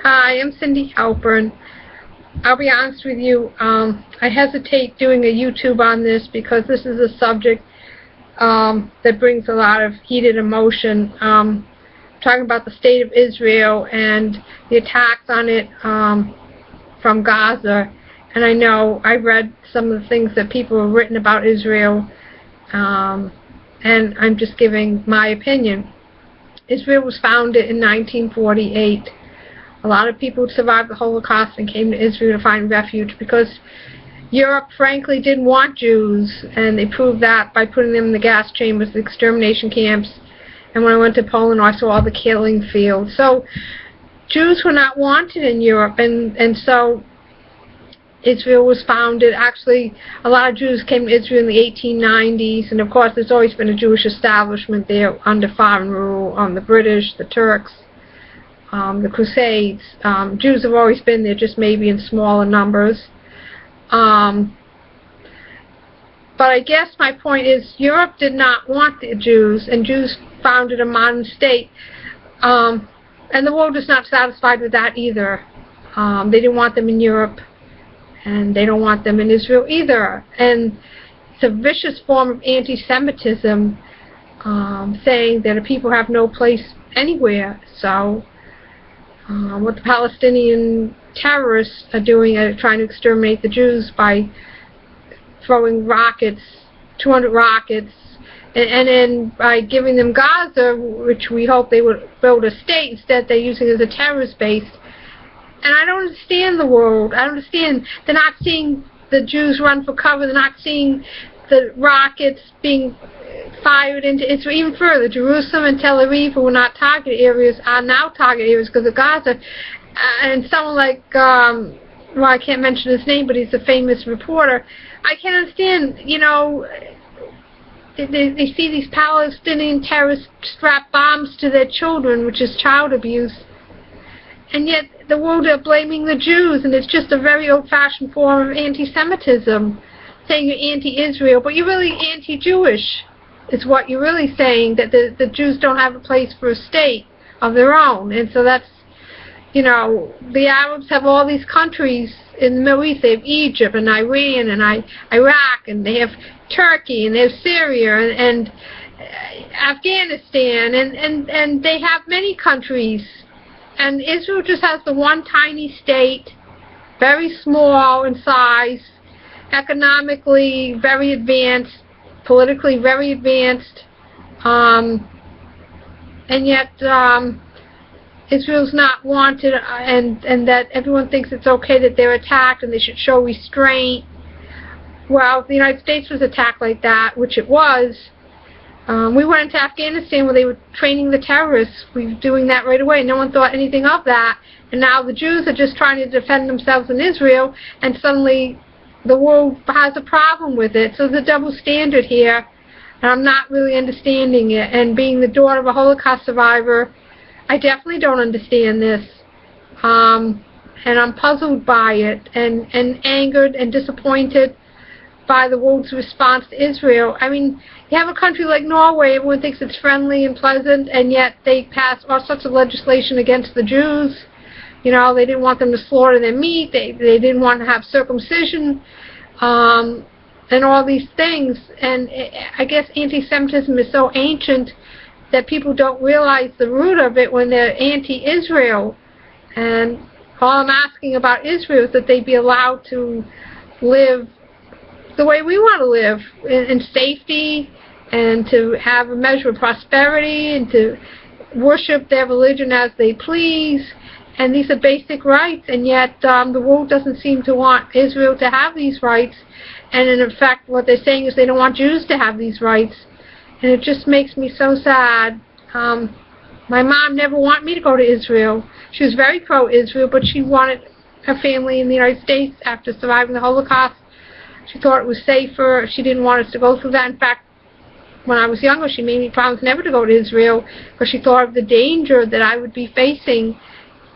Hi, I'm Cindy Halpern. I'll be honest with you, I hesitate doing a YouTube on this because this is a subject that brings a lot of heated emotion. Talking about the state of Israel and the attacks on it from Gaza. And I know I've read some of the things that people have written about Israel, and I'm just giving my opinion. Israel was founded in 1948. A lot of people survived the Holocaust and came to Israel to find refuge because Europe, frankly, didn't want Jews, and they proved that by putting them in the gas chambers, the extermination camps. And when I went to Poland, I saw all the killing fields. So Jews were not wanted in Europe, and so Israel was founded. Actually, a lot of Jews came to Israel in the 1890s, and of course there's always been a Jewish establishment there under foreign rule, the British, the Turks, the Crusades. Jews have always been there, just maybe in smaller numbers. But I guess my point is Europe did not want the Jews, and Jews founded a modern state. And the world is not satisfied with that either. They didn't want them in Europe, and they don't want them in Israel either. And it's a vicious form of anti-Semitism, saying that people have no place anywhere. So what the Palestinian terrorists are doing are trying to exterminate the Jews by throwing rockets, 200 rockets, and then by giving them Gaza, which we hope they would build a state, instead they're using it as a terrorist base. And I don't understand the world. I don't understand. They're not seeing the Jews run for cover. They're not seeing the rockets being fired into Israel. Even further, Jerusalem and Tel Aviv, who were not target areas, are now target areas because of Gaza. And someone like, well, I can't mention his name, but he's a famous reporter. I can't understand, you know, they see these Palestinian terrorists strap bombs to their children, which is child abuse. And yet the world are blaming the Jews, and it's just a very old-fashioned form of anti-Semitism, saying you're anti-Israel, but you're really anti-Jewish, is what you're really saying, that the Jews don't have a place for a state of their own. And so that's, you know, the Arabs have all these countries in the Middle East. They have Egypt and Iran and Iraq, and they have Turkey, and they have Syria and Afghanistan, and they have many countries. And Israel just has the one tiny state, very small in size, economically very advanced, politically very advanced, and yet Israel's not wanted, and that everyone thinks it's okay that they're attacked and they should show restraint. Well, if the United States was attacked like that, which it was, we went into Afghanistan where they were training the terrorists. We were doing that right away. No one thought anything of that. And now the Jews are just trying to defend themselves in Israel, and suddenly the world has a problem with it. So there's a double standard here, and I'm not really understanding it. And being the daughter of a Holocaust survivor, I definitely don't understand this. And I'm puzzled by it, and angered and disappointed by the world's response to Israel. I mean, you have a country like Norway, everyone thinks it's friendly and pleasant, and yet they pass all sorts of legislation against the Jews. You know, they didn't want them to slaughter their meat, they didn't want to have circumcision, and all these things. And I guess anti-Semitism is so ancient that people don't realize the root of it when they're anti-Israel. And all I'm asking about Israel is that they be allowed to live the way we want to live, in safety, and to have a measure of prosperity, and to worship their religion as they please. And these are basic rights, and yet the world doesn't seem to want Israel to have these rights. And in fact, what they're saying is they don't want Jews to have these rights. And it just makes me so sad. My mom never wanted me to go to Israel. She was very pro-Israel, but she wanted her family in the United States after surviving the Holocaust. She thought it was safer. She didn't want us to go through that. In fact, when I was younger, she made me promise never to go to Israel because she thought of the danger that I would be facing.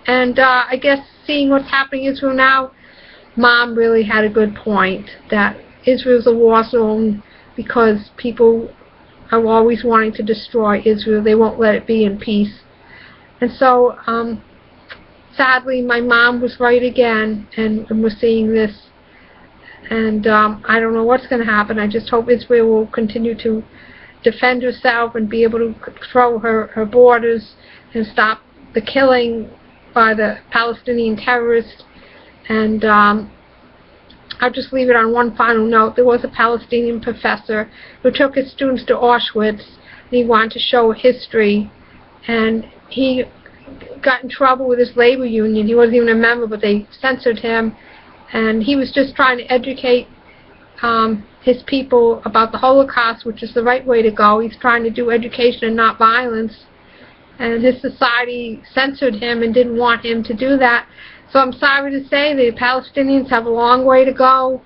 And I guess seeing what's happening in Israel now, Mom really had a good point, that Israel's a war zone because people are always wanting to destroy Israel. They won't let it be in peace. And so sadly, my mom was right again, and we're seeing this. And I don't know what's going to happen. I just hope Israel will continue to defend herself and be able to control her borders and stop the killing by the Palestinian terrorists. And I'll just leave it on one final note. There was a Palestinian professor who took his students to Auschwitz, and he wanted to show history, and he got in trouble with his labor union. He wasn't even a member, but they censored him, and he was just trying to educate his people about the Holocaust, which is the right way to go. He's trying to do education and not violence, and his society censored him and didn't want him to do that. So I'm sorry to say the Palestinians have a long way to go.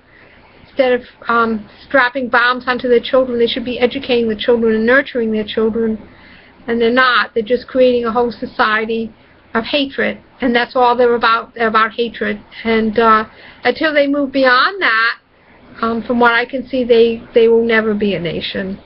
Instead of strapping bombs onto their children, they should be educating the children and nurturing their children. And they're not. They're just creating a whole society of hatred. And that's all they're about. They're about hatred. And until they move beyond that, from what I can see, they will never be a nation.